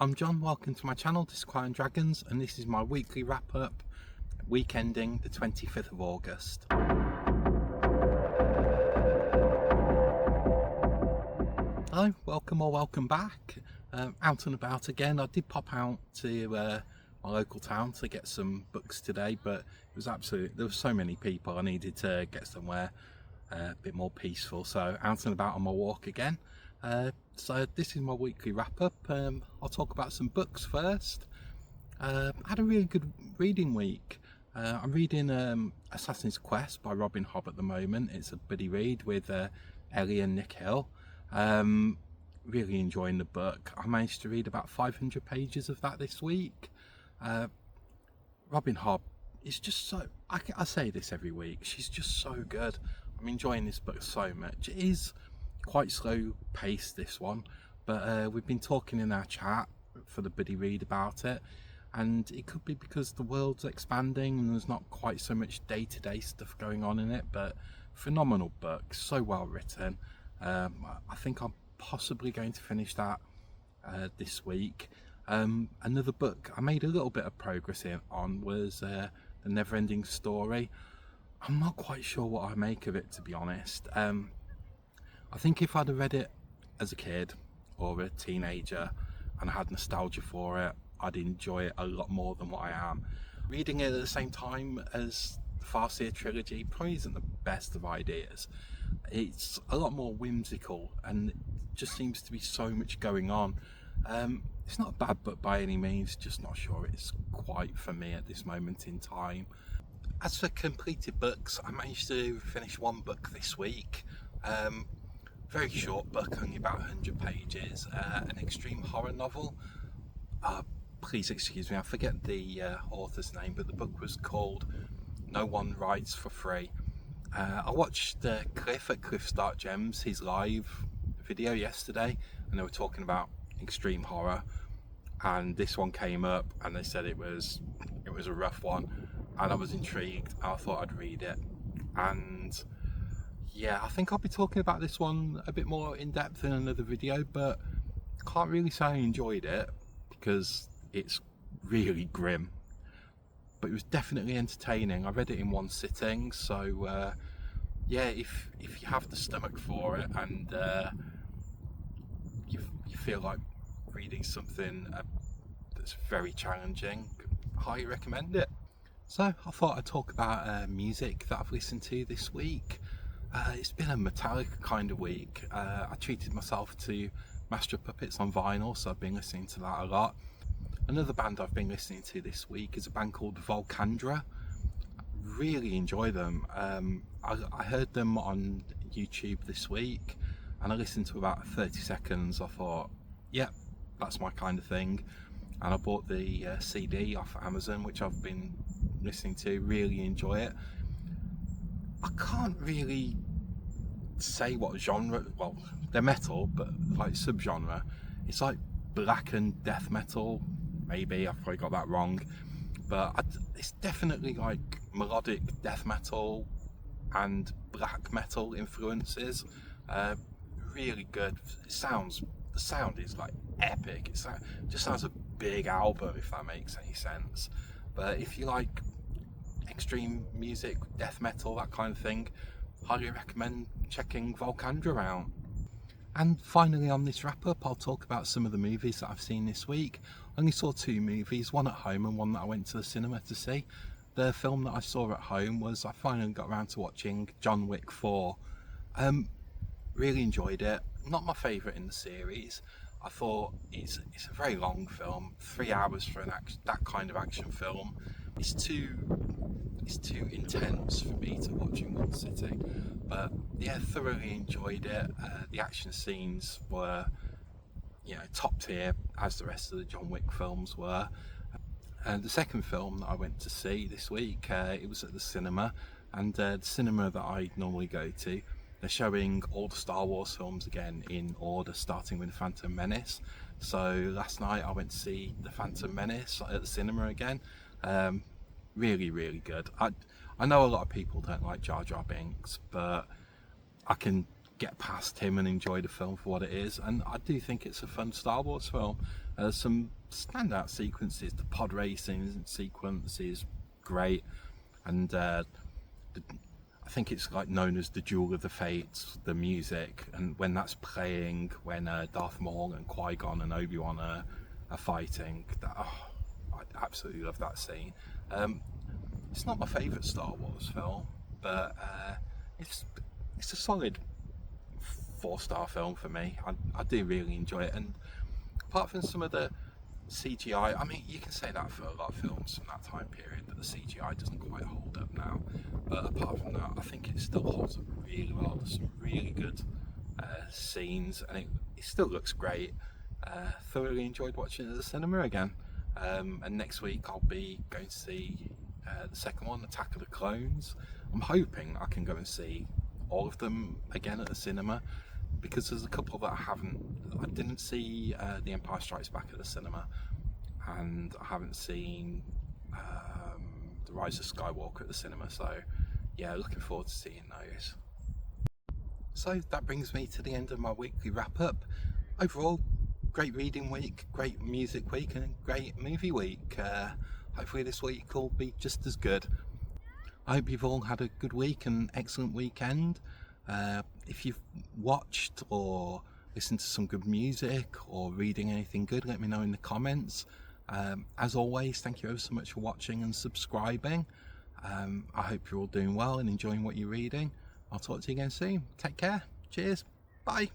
I'm John, welcome to my channel, Disquiet Dragons, and this is my weekly wrap up, week ending the 25th of August. Hello, welcome or welcome back. Out and about again. I did pop out to my local town to get some books today, but it was there were so many people, I needed to get somewhere a bit more peaceful, so out and about on my walk again. So this is my weekly wrap up. I'll talk about some books first. I had a really good reading week. I'm reading Assassin's Quest by Robin Hobb at the moment. It's a buddy read with Ellie and Nick Hill. Really enjoying the book. I managed to read about 500 pages of that this week. Robin Hobb is just so, I say this every week, she's just so good. I'm enjoying this book so much. It is quite slow paced, this one, but we've been talking in our chat for the buddy read about it, and it could be because the world's expanding and there's not quite so much day-to-day stuff going on in it, but phenomenal book, so well written. I think I'm possibly going to finish that this week. Another book I made a little bit of progress on was The Neverending Story. I'm not quite sure what I make of it, to be honest. I think if I'd have read it as a kid or a teenager and I had nostalgia for it, I'd enjoy it a lot more than what I am. Reading it at the same time as the Farseer trilogy probably isn't the best of ideas. It's a lot more whimsical and it just seems to be so much going on. It's not a bad book by any means, just not sure it's quite for me at this moment in time. As for completed books, I managed to finish one book this week. Very short book, only about 100 pages, an extreme horror novel. Please excuse me, I forget the author's name, but the book was called No One Writes for Free. I watched Cliff at Cliff Start Gems, his live video yesterday, and they were talking about extreme horror, and this one came up and they said it was a rough one, and I was intrigued. I thought I'd read it, and yeah, I think I'll be talking about this one a bit more in depth in another video, but I can't really say I enjoyed it because it's really grim, but it was definitely entertaining. I read it in one sitting, so yeah, if you have the stomach for it and you feel like reading something that's very challenging, I highly recommend it. So I thought I'd talk about music that I've listened to this week. It's been a Metallica kind of week. I treated myself to Master of Puppets on vinyl, so I've been listening to that a lot. Another band I've been listening to this week is a band called Volcandra. Really enjoy them. I heard them on YouTube this week and I listened to about 30 seconds. I thought, yep, that's my kind of thing. And I bought the CD off Amazon, which I've been listening to. Really enjoy it. I can't really say what genre, well, they're metal, but like subgenre. It's like blackened death metal, maybe, I've probably got that wrong, but it's definitely like melodic death metal and black metal influences. Really good. The sound is like epic. It just sounds a big album, if that makes any sense. But if you like extreme music, death metal, that kind of thing, highly recommend checking Volcandra out. And finally, on this wrap up, I'll talk about some of the movies that I've seen this week. I only saw two movies, one at home and one that I went to the cinema to see. The film that I saw at home was, I finally got around to watching John Wick 4. Really enjoyed it. Not my favourite in the series. I thought it's a very long film, 3 hours for that kind of action film. It's too intense for me to watch in one sitting, but yeah, thoroughly enjoyed it. The action scenes were, top tier, as the rest of the John Wick films were. And the second film that I went to see this week, it was at the cinema, and the cinema that I normally go to, they're showing all the Star Wars films again in order, starting with The Phantom Menace. So last night I went to see The Phantom Menace at the cinema again. Really, really good. I know a lot of people don't like Jar Jar Binks, but I can get past him and enjoy the film for what it is. And I do think it's a fun Star Wars film. Some standout sequences. The pod racing sequence is great, and I think it's like known as the Duel of the Fates, the music, and when that's playing, when Darth Maul and Qui-Gon and Obi-Wan are fighting, I absolutely love that scene. It's not my favourite Star Wars film, but it's a solid 4-star film for me. I do really enjoy it, and apart from some of the CGI, I mean, you can say that for a lot of films from that time period, that the CGI doesn't quite hold up now, but apart from that, I think it still holds up really well. There's some really good scenes, and it still looks great. Thoroughly enjoyed watching it at the cinema again, and next week I'll be going to see the second one, Attack of the Clones. I'm hoping I can go and see all of them again at the cinema, because there's a couple that I didn't see The Empire Strikes Back at the cinema, and I haven't seen The Rise of Skywalker at the cinema, so yeah, looking forward to seeing those. So that brings me to the end of my weekly wrap up. Overall, great reading week, great music week, and great movie week. Hopefully this week will be just as good. I hope you've all had a good week and excellent weekend. If you've watched or listened to some good music or reading anything good, let me know in the comments. As always, thank you ever so much for watching and subscribing. I hope you're all doing well and enjoying what you're reading. I'll talk to you again soon. Take care. Cheers. Bye.